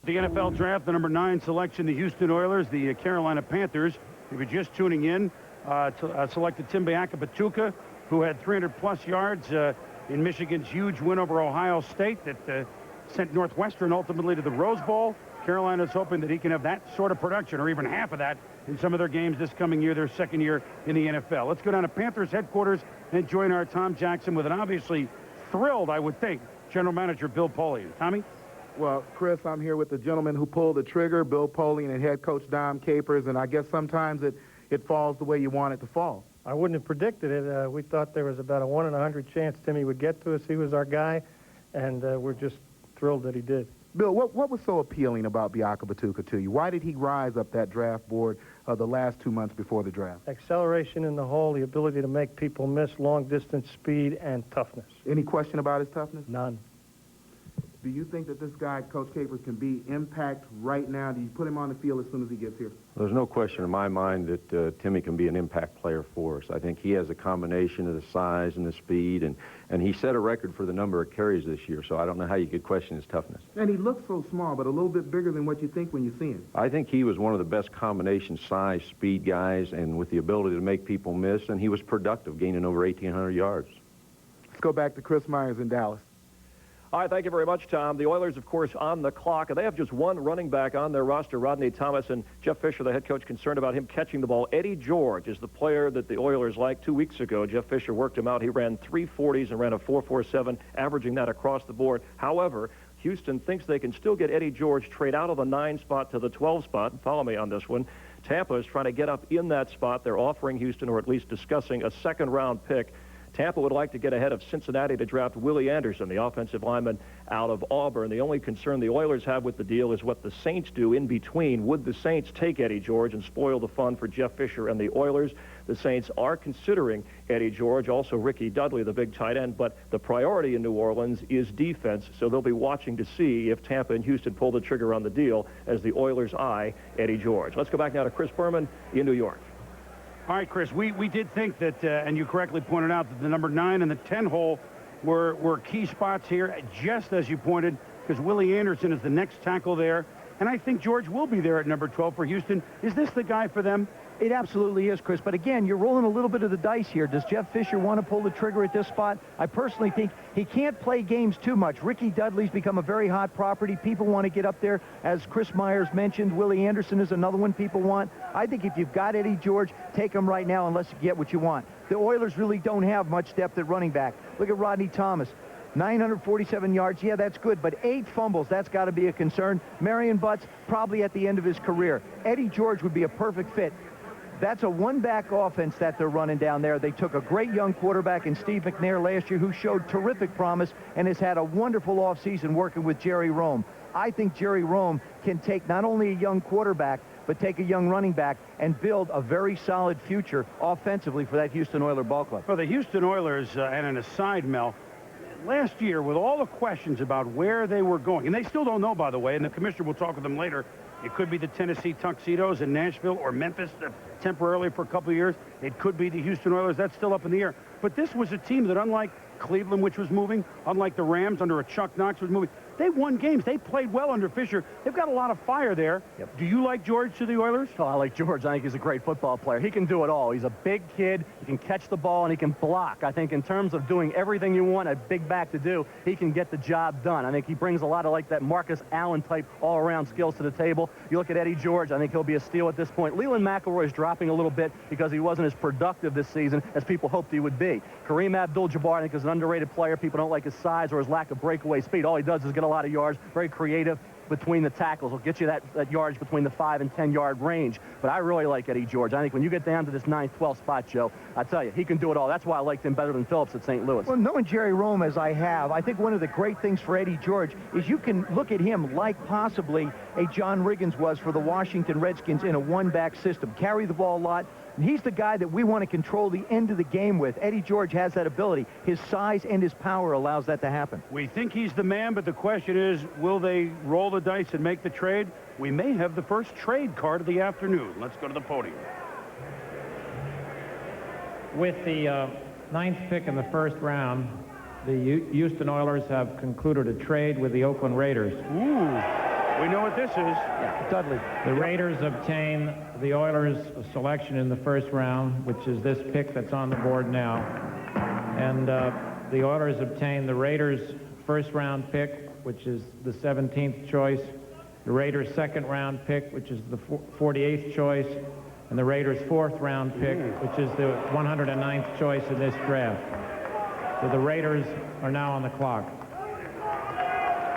The NFL draft, the number 9 selection, the Houston Oilers, the Carolina Panthers. If you're just tuning in, selected Timbe Akabatuka, who had 300-plus yards in Michigan's huge win over Ohio State that sent Northwestern ultimately to the Rose Bowl. Carolina's hoping that he can have that sort of production, or even half of that, in some of their games this coming year, their second year in the NFL. Let's go down to Panthers headquarters and join our Tom Jackson with an obviously thrilled, I would think, General Manager Bill Polian. Tommy? Well, Chris, I'm here with the gentleman who pulled the trigger, Bill Polian, and head coach Dom Capers, and I guess sometimes it falls the way you want it to fall. I wouldn't have predicted it. We thought there was about a 1 in 100 chance Timmy would get to us. He was our guy, and we're just thrilled that he did. Bill, what was so appealing about Akabatuka to you? Why did he rise up that draft board the last 2 months before the draft? Acceleration in the hole, the ability to make people miss, long-distance speed, and toughness. Any question about his toughness? None. Do you think that this guy, Coach Capers, can be impact right now? Do you put him on the field as soon as he gets here? There's no question in my mind that Timmy can be an impact player for us. I think he has a combination of the size and the speed, and he set a record for the number of carries this year, so I don't know how you could question his toughness. And he looks so small, but a little bit bigger than what you think when you see him. I think he was one of the best combination size, speed guys, and with the ability to make people miss, and he was productive, gaining over 1,800 yards. Let's go back to Chris Myers in Dallas. All right, thank you very much, Tom. The Oilers, of course, on the clock, and they have just one running back on their roster, Rodney Thomas, and Jeff Fisher, the head coach, concerned about him catching the ball. Eddie George is the player that the Oilers liked 2 weeks ago. Jeff Fisher worked him out. He ran 3.40s and ran a 4.47, averaging that across the board. However, Houston thinks they can still get Eddie George trade out of the 9 spot to the 12 spot. Follow me on this one. Tampa is trying to get up in that spot. They're offering Houston, or at least discussing, a second-round pick. Tampa would like to get ahead of Cincinnati to draft Willie Anderson, the offensive lineman out of Auburn. The only concern the Oilers have with the deal is what the Saints do in between. Would the Saints take Eddie George and spoil the fun for Jeff Fisher and the Oilers? The Saints are considering Eddie George, also Ricky Dudley, the big tight end, but the priority in New Orleans is defense, so they'll be watching to see if Tampa and Houston pull the trigger on the deal as the Oilers eye Eddie George. Let's go back now to Chris Berman in New York. All right, Chris, we did think that, and you correctly pointed out, that the number 9 and the 10 hole were key spots here, just as you pointed, because Willie Anderson is the next tackle there, and I think George will be there at number 12 for Houston. Is this the guy for them? It absolutely is, Chris. But again, you're rolling a little bit of the dice here. Does Jeff Fisher want to pull the trigger at this spot? I personally think he can't play games too much. Ricky Dudley's become a very hot property. People want to get up there. As Chris Myers mentioned, Willie Anderson is another one people want. I think if you've got Eddie George, take him right now unless you get what you want. The Oilers really don't have much depth at running back. Look at Rodney Thomas. 947 yards, yeah, that's good, but 8 fumbles, that's got to be a concern. Marion Butts, probably at the end of his career. Eddie George would be a perfect fit. That's a one-back offense that they're running down there. They took a great young quarterback in Steve McNair last year who showed terrific promise and has had a wonderful offseason working with Jerry Rome. I think Jerry Rome can take not only a young quarterback, but take a young running back and build a very solid future offensively for that Houston Oilers ball club. For the Houston Oilers, and an aside, Mel, last year, with all the questions about where they were going, and they still don't know, by the way, and the commissioner will talk with them later. It could be the Tennessee Tuxedos in Nashville or Memphis temporarily for a couple of years. It could be the Houston Oilers. That's still up in the air. But this was a team that, unlike Cleveland, which was moving, unlike the Rams under a Chuck Knox was moving, they won games. They played well under Fisher. They've got a lot of fire there. Yep. Do you like George to the Oilers? Oh, I like George. I think he's a great football player. He can do it all. He's a big kid. He can catch the ball, and he can block. I think in terms of doing everything you want a big back to do, he can get the job done. I think he brings a lot of like that Marcus Allen type all-around skills to the table. You look at Eddie George, I think he'll be a steal at this point. Leland McElroy is dropping a little bit because he wasn't as productive this season as people hoped he would be. Kareem Abdul-Jabbar, I think, is an underrated player. People don't like his size or his lack of breakaway speed. All he does is get a lot of yards, very creative between the tackles. Will get you that yards between the 5 and 10 yard range. But I really like Eddie George. I think when you get down to this 9th, 12th spot, Joe, I tell you, he can do it all. That's why I liked him better than Phillips at St. Louis. Well, knowing Jerry Rome as I have, I think one of the great things for Eddie George is you can look at him like possibly a John Riggins was for the Washington Redskins in a one-back system. Carry the ball a lot. And he's the guy that we want to control the end of the game with. Eddie George has that ability. His size and his power allows that to happen. We think he's the man, but the question is, will they roll the dice and make the trade? We may have the first trade card of the afternoon. Let's go to the podium. With the 9th pick in the first round, the Houston Oilers have concluded a trade with the Oakland Raiders. Ooh. We know what this is. Yeah, Dudley. The Raiders obtain the Oilers' selection in the first round, which is this pick that's on the board now. And the Oilers obtain the Raiders' first-round pick, which is the 17th choice, the Raiders' second-round pick, which is the 48th choice, and the Raiders' fourth-round pick, which is the 109th choice in this draft. So the Raiders are now on the clock.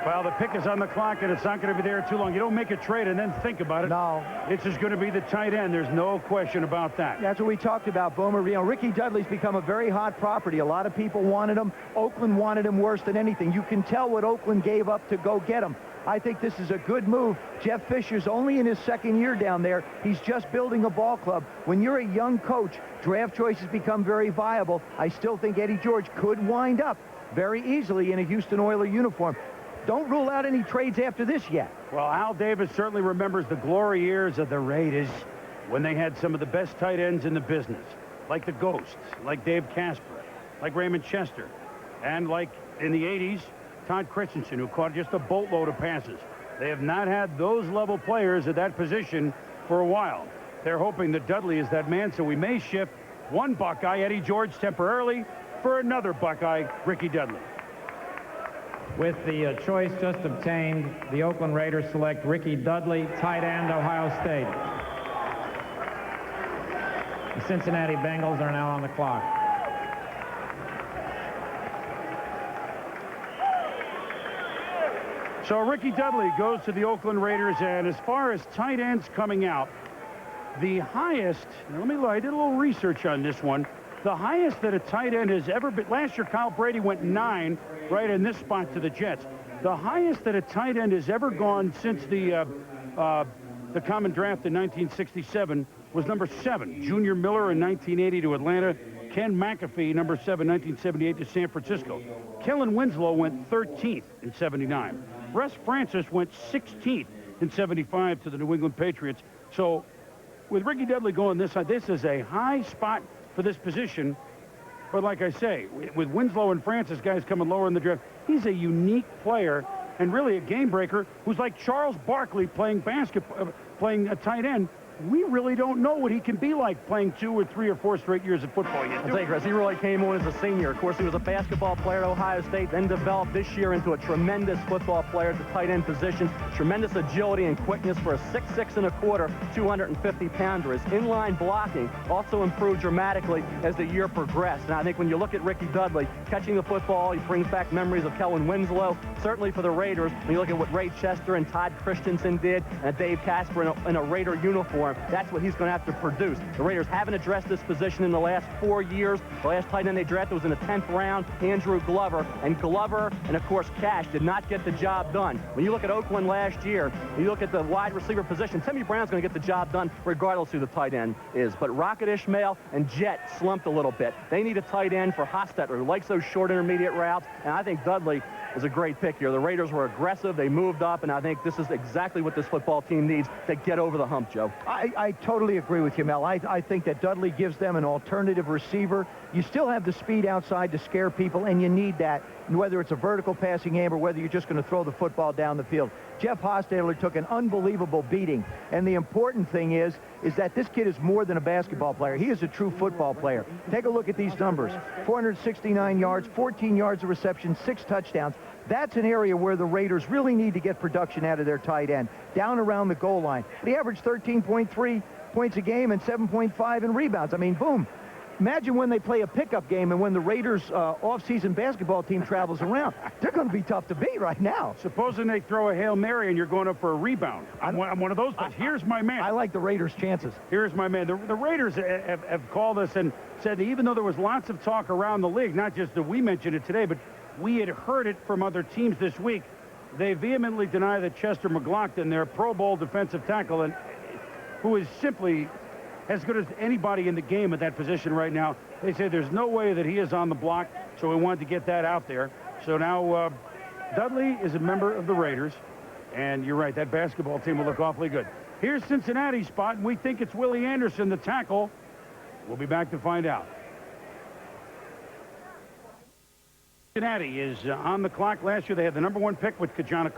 Well, the pick is on the clock, and it's not going to be there too long. You don't make a trade and then think about it. No. It's just going to be the tight end. There's no question about that. That's what we talked about, Boomer. You know, Ricky Dudley's become a very hot property. A lot of people wanted him. Oakland wanted him worse than anything. You can tell what Oakland gave up to go get him. I think this is a good move. Jeff Fisher's only in his second year down there. He's just building a ball club. When you're a young coach, draft choices become very viable. I still think Eddie George could wind up very easily in a Houston Oilers uniform. Don't rule out any trades after this yet. Well, Al Davis certainly remembers the glory years of the Raiders when they had some of the best tight ends in the business, like the Ghosts, like Dave Casper, like Raymond Chester, and like in the 80s, Todd Christensen, who caught just a boatload of passes. They have not had those level players at that position for a while. They're hoping that Dudley is that man, so we may shift one Buckeye, Eddie George, temporarily for another Buckeye, Ricky Dudley. With the choice just obtained, the Oakland Raiders select Ricky Dudley, tight end, Ohio State. The Cincinnati Bengals are now on the clock. So Ricky Dudley goes to the Oakland Raiders, and as far as tight ends coming out, the highest, I did a little research on this one. The highest that a tight end has ever been, last year Kyle Brady went 9 right in this spot to the Jets. The highest that a tight end has ever gone since the common draft in 1967 was number 7. Junior Miller in 1980 to Atlanta. Ken McAfee, number 7, 1978 to San Francisco. Kellen Winslow went 13th in 79. Russ Francis went 16th in 75 to the New England Patriots. So with Ricky Dudley going this side, this is a high spot for this position. But like I say, with Winslow and Francis, guys coming lower in the draft, he's a unique player and really a game breaker who's like Charles Barkley playing basketball, playing a tight end. We really don't know what he can be like playing 2 or 3 or 4 straight years of football yet. I'll tell you, Chris, he really came on as a senior. Of course, he was a basketball player at Ohio State, then developed this year into a tremendous football player at the tight end position. Tremendous agility and quickness for a 6'6 and a quarter, 250-pounder. His inline blocking also improved dramatically as the year progressed. And I think when you look at Ricky Dudley catching the football, he brings back memories of Kellen Winslow. Certainly for the Raiders, when you look at what Ray Chester and Todd Christensen did, and Dave Casper in a Raider uniform, that's what he's going to have to produce. The Raiders haven't addressed this position in the last 4 years. The last tight end they drafted was in the 10th round, Andrew Glover. And Glover and, of course, Cash did not get the job done. When you look at Oakland last year, you look at the wide receiver position, Timmy Brown's going to get the job done regardless who the tight end is. But Rocket Ishmael and Jet slumped a little bit. They need a tight end for Hostetler, who likes those short intermediate routes. And I think Dudley is a great pick here. The Raiders were aggressive. They moved up, and I think this is exactly what this football team needs to get over the hump, Joe. I totally agree with you, Mel. I think that Dudley gives them an alternative receiver. You still have the speed outside to scare people, and you need that, whether it's a vertical passing game or whether you're just going to throw the football down the field. Jeff Hostetler took an unbelievable beating, and the important thing is that this kid is more than a basketball player. He is a true football player. Take a look at these numbers. 469 yards, 14 yards of reception, 6 touchdowns. That's an area where the Raiders really need to get production out of their tight end, down around the goal line. They averaged 13.3 points a game and 7.5 in rebounds. I mean, boom. Imagine when they play a pickup game and when the Raiders' off-season basketball team travels around. They're going to be tough to beat right now. Supposing they throw a Hail Mary and you're going up for a rebound. I'm one of those guys. Here's my man. I like the Raiders' chances. Here's my man. The Raiders have called us and said that even though there was lots of talk around the league, not just that we mentioned it today, but we had heard it from other teams this week, they vehemently deny that Chester McLaughlin, their Pro Bowl defensive tackle, and who is simply as good as anybody in the game at that position right now, they say there's no way that he is on the block, so we wanted to get that out there. So now Dudley is a member of the Raiders, and you're right, that basketball team will look awfully good. Here's Cincinnati's spot, and we think it's Willie Anderson, the tackle. We'll be back to find out. Cincinnati is on the clock. Last year they had the #1 pick with Kajana